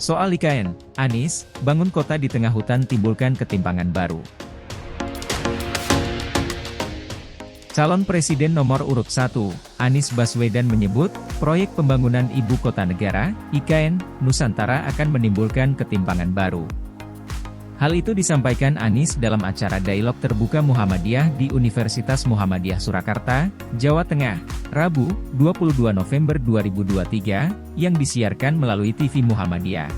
Soal IKN, Anies, bangun kota di tengah hutan timbulkan ketimpangan baru. Calon Presiden nomor urut 1, Anies Baswedan menyebut, proyek pembangunan Ibu Kota Negara, IKN, Nusantara akan menimbulkan ketimpangan baru. Hal itu disampaikan Anies dalam acara Dialog Terbuka Muhammadiyah di Universitas Muhammadiyah Surakarta, Jawa Tengah, Rabu, 22 November 2023, yang disiarkan melalui TV Muhammadiyah.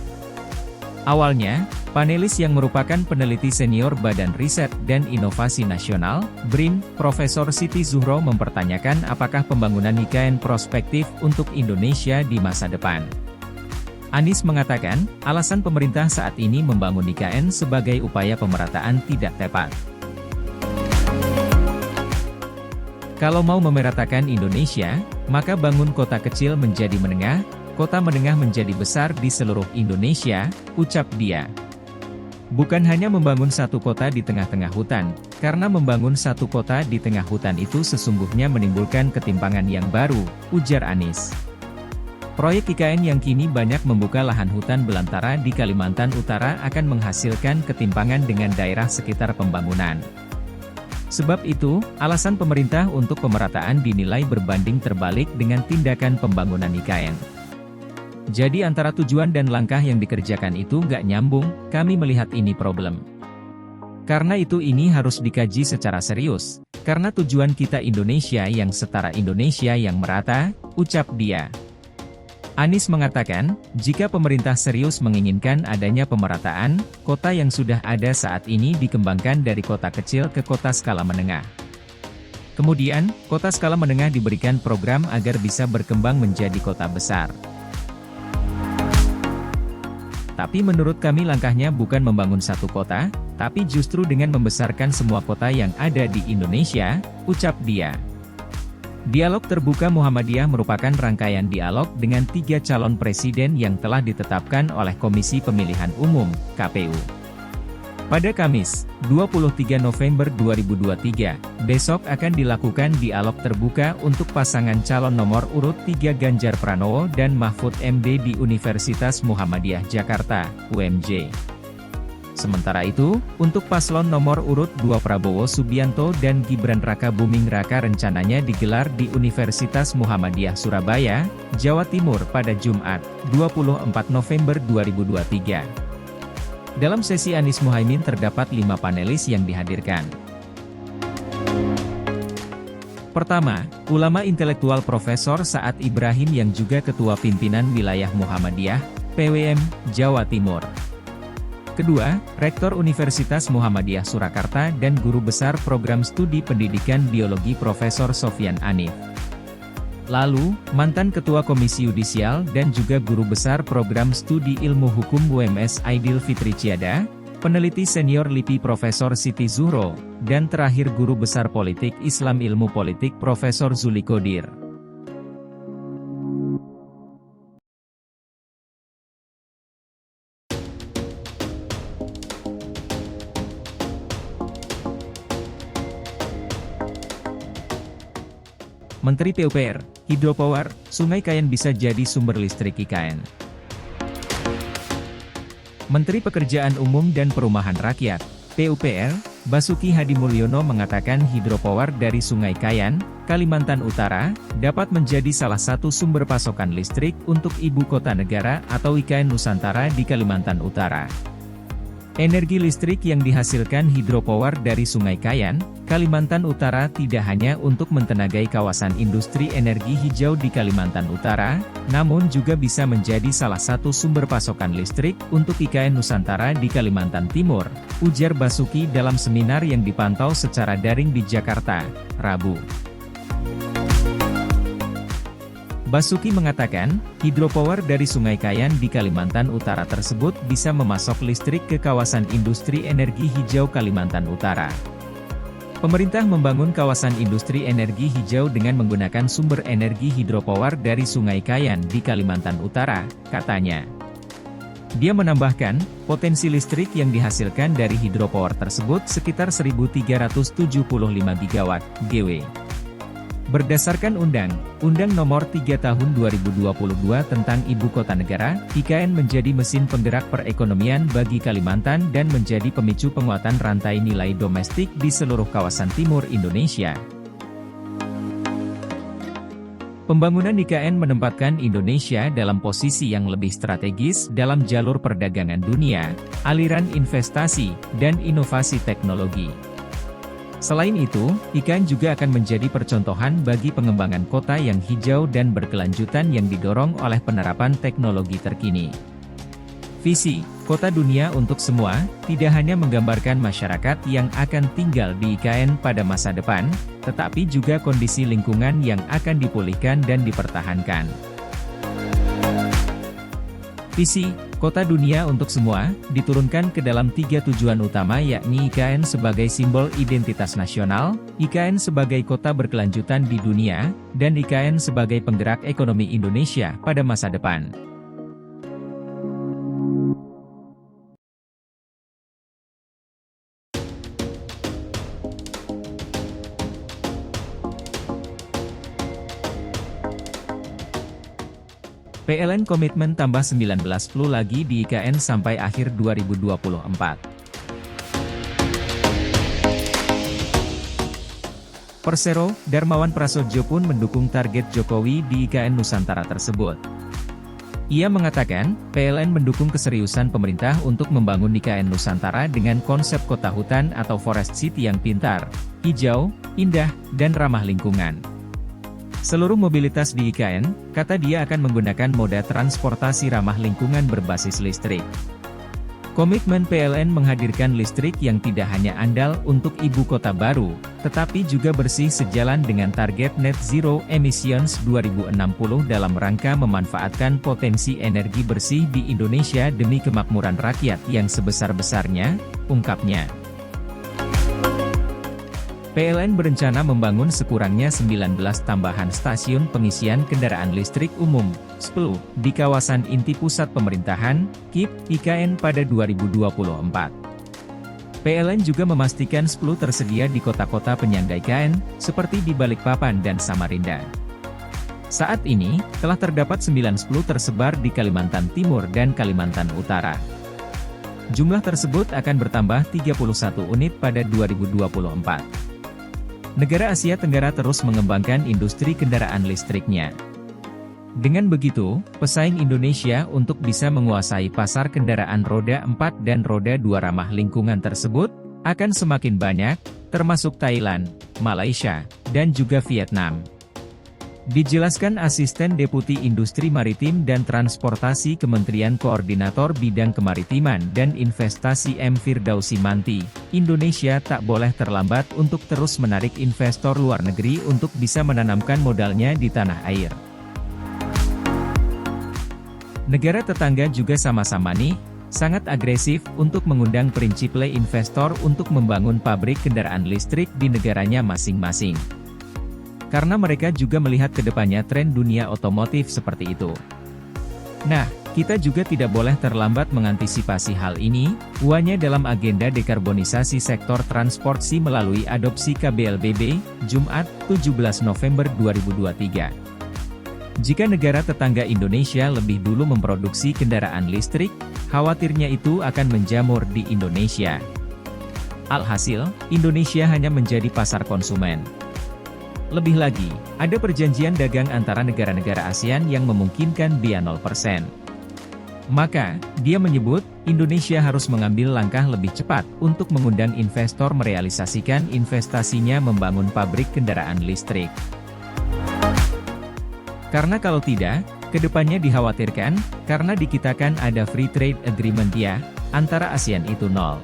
Awalnya, panelis yang merupakan peneliti senior Badan Riset dan Inovasi Nasional, BRIN, Profesor Siti Zuhro mempertanyakan apakah pembangunan IKN prospektif untuk Indonesia di masa depan. Anies mengatakan, alasan pemerintah saat ini membangun IKN sebagai upaya pemerataan tidak tepat. Kalau mau memeratakan Indonesia, maka bangun kota kecil menjadi menengah, kota menengah menjadi besar di seluruh Indonesia, ucap dia. Bukan hanya membangun satu kota di tengah-tengah hutan, karena membangun satu kota di tengah hutan itu sesungguhnya menimbulkan ketimpangan yang baru, ujar Anies. Proyek IKN yang kini banyak membuka lahan hutan belantara di Kalimantan Utara akan menghasilkan ketimpangan dengan daerah sekitar pembangunan. Sebab itu, alasan pemerintah untuk pemerataan dinilai berbanding terbalik dengan tindakan pembangunan IKN. Jadi antara tujuan dan langkah yang dikerjakan itu nggak nyambung, kami melihat ini problem. Karena itu ini harus dikaji secara serius, karena tujuan kita Indonesia yang setara, Indonesia yang merata, ucap dia. Anies mengatakan, jika pemerintah serius menginginkan adanya pemerataan, kota yang sudah ada saat ini dikembangkan dari kota kecil ke kota skala menengah. Kemudian, kota skala menengah diberikan program agar bisa berkembang menjadi kota besar. Tapi menurut kami langkahnya bukan membangun satu kota, tapi justru dengan membesarkan semua kota yang ada di Indonesia, ucap dia. Dialog Terbuka Muhammadiyah merupakan rangkaian dialog dengan 3 calon presiden yang telah ditetapkan oleh Komisi Pemilihan Umum, KPU. Pada Kamis, 23 November 2023, besok akan dilakukan dialog terbuka untuk pasangan calon nomor urut 3 Ganjar Pranowo dan Mahfud MD di Universitas Muhammadiyah Jakarta, UMJ. Sementara itu, untuk paslon nomor urut 2 Prabowo Subianto dan Gibran Raka Buming Raka rencananya digelar di Universitas Muhammadiyah Surabaya, Jawa Timur pada Jumat, 24 November 2023. Dalam sesi Anies Muhaimin terdapat 5 panelis yang dihadirkan. Pertama, ulama intelektual Profesor Saad Ibrahim yang juga Ketua Pimpinan Wilayah Muhammadiyah, PWM, Jawa Timur. Kedua, Rektor Universitas Muhammadiyah Surakarta dan Guru Besar Program Studi Pendidikan Biologi Profesor Sofyan Anif. Lalu, mantan Ketua Komisi Yudisial dan juga Guru Besar Program Studi Ilmu Hukum UMS Aidil Fitri Ciada, peneliti senior LIPI Profesor Siti Zuhro, dan terakhir Guru Besar Politik Islam Ilmu Politik Profesor Zuli Qodir. Menteri PUPR, Hidropower, Sungai Kayan bisa jadi sumber listrik IKN. Menteri Pekerjaan Umum dan Perumahan Rakyat, PUPR, Basuki Hadi Mulyono mengatakan hidropower dari Sungai Kayan, Kalimantan Utara, dapat menjadi salah satu sumber pasokan listrik untuk Ibu Kota Negara atau IKN Nusantara di Kalimantan Utara. Energi listrik yang dihasilkan hidropower dari Sungai Kayan, Kalimantan Utara tidak hanya untuk mentenagai kawasan industri energi hijau di Kalimantan Utara, namun juga bisa menjadi salah satu sumber pasokan listrik untuk IKN Nusantara di Kalimantan Timur, ujar Basuki dalam seminar yang dipantau secara daring di Jakarta, Rabu. Basuki mengatakan, hidropower dari Sungai Kayan di Kalimantan Utara tersebut bisa memasok listrik ke kawasan industri energi hijau Kalimantan Utara. Pemerintah membangun kawasan industri energi hijau dengan menggunakan sumber energi hidropower dari Sungai Kayan di Kalimantan Utara, katanya. Dia menambahkan, potensi listrik yang dihasilkan dari hidropower tersebut sekitar 1.375 gigawatt (GW). Berdasarkan Undang Nomor 3 Tahun 2022 tentang Ibu Kota Negara, IKN menjadi mesin penggerak perekonomian bagi Kalimantan dan menjadi pemicu penguatan rantai nilai domestik di seluruh kawasan timur Indonesia. Pembangunan IKN menempatkan Indonesia dalam posisi yang lebih strategis dalam jalur perdagangan dunia, aliran investasi, dan inovasi teknologi. Selain itu, IKN juga akan menjadi percontohan bagi pengembangan kota yang hijau dan berkelanjutan yang didorong oleh penerapan teknologi terkini. Visi Kota Dunia untuk Semua tidak hanya menggambarkan masyarakat yang akan tinggal di IKN pada masa depan, tetapi juga kondisi lingkungan yang akan dipulihkan dan dipertahankan. Visi Kota Dunia untuk Semua diturunkan ke dalam 3 tujuan utama, yakni IKN sebagai simbol identitas nasional, IKN sebagai kota berkelanjutan di dunia, dan IKN sebagai penggerak ekonomi Indonesia pada masa depan. PLN komitmen tambah 19 PLU lagi di IKN sampai akhir 2024. Persero, Darmawan Prasojo pun mendukung target Jokowi di IKN Nusantara tersebut. Ia mengatakan, PLN mendukung keseriusan pemerintah untuk membangun IKN Nusantara dengan konsep kota hutan atau forest city yang pintar, hijau, indah, dan ramah lingkungan. Seluruh mobilitas di IKN, kata dia, akan menggunakan moda transportasi ramah lingkungan berbasis listrik. Komitmen PLN menghadirkan listrik yang tidak hanya andal untuk ibu kota baru, tetapi juga bersih sejalan dengan target Net Zero Emissions 2060 dalam rangka memanfaatkan potensi energi bersih di Indonesia demi kemakmuran rakyat yang sebesar-besarnya, ungkapnya. PLN berencana membangun sekurangnya 19 tambahan stasiun pengisian kendaraan listrik umum, SPLU, di kawasan inti pusat pemerintahan, KIP, IKN pada 2024. PLN juga memastikan SPLU tersedia di kota-kota penyangga IKN, seperti di Balikpapan dan Samarinda. Saat ini, telah terdapat 9 SPLU tersebar di Kalimantan Timur dan Kalimantan Utara. Jumlah tersebut akan bertambah 31 unit pada 2024. Negara Asia Tenggara terus mengembangkan industri kendaraan listriknya. Dengan begitu, pesaing Indonesia untuk bisa menguasai pasar kendaraan roda 4 dan roda 2 ramah lingkungan tersebut, akan semakin banyak, termasuk Thailand, Malaysia, dan juga Vietnam. Dijelaskan Asisten Deputi Industri Maritim dan Transportasi Kementerian Koordinator Bidang Kemaritiman dan Investasi M. Firdausi Manti, Indonesia tak boleh terlambat untuk terus menarik investor luar negeri untuk bisa menanamkan modalnya di tanah air. Negara tetangga juga sama-sama sangat agresif untuk mengundang principal investor untuk membangun pabrik kendaraan listrik di negaranya masing-masing. Karena mereka juga melihat ke depannya tren dunia otomotif seperti itu. Nah, kita juga tidak boleh terlambat mengantisipasi hal ini, uanya dalam agenda dekarbonisasi sektor transportasi melalui adopsi KBLBB, Jumat, 17 November 2023. Jika negara tetangga Indonesia lebih dulu memproduksi kendaraan listrik, khawatirnya itu akan menjamur di Indonesia. Alhasil, Indonesia hanya menjadi pasar konsumen. Lebih lagi, ada perjanjian dagang antara negara-negara ASEAN yang memungkinkan biaya 0%. Maka, dia menyebut, Indonesia harus mengambil langkah lebih cepat untuk mengundang investor merealisasikan investasinya membangun pabrik kendaraan listrik. Karena kalau tidak, kedepannya dikhawatirkan, karena di kita kan ada free trade agreement ya, antara ASEAN itu nol.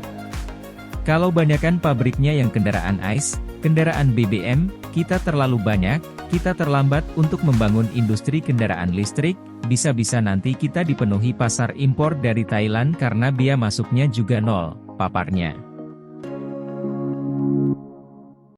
Kalau banyakkan pabriknya yang kendaraan ICE, kendaraan BBM, kita terlalu banyak, kita terlambat untuk membangun industri kendaraan listrik, bisa-bisa nanti kita dipenuhi pasar impor dari Thailand karena biaya masuknya juga nol, paparnya.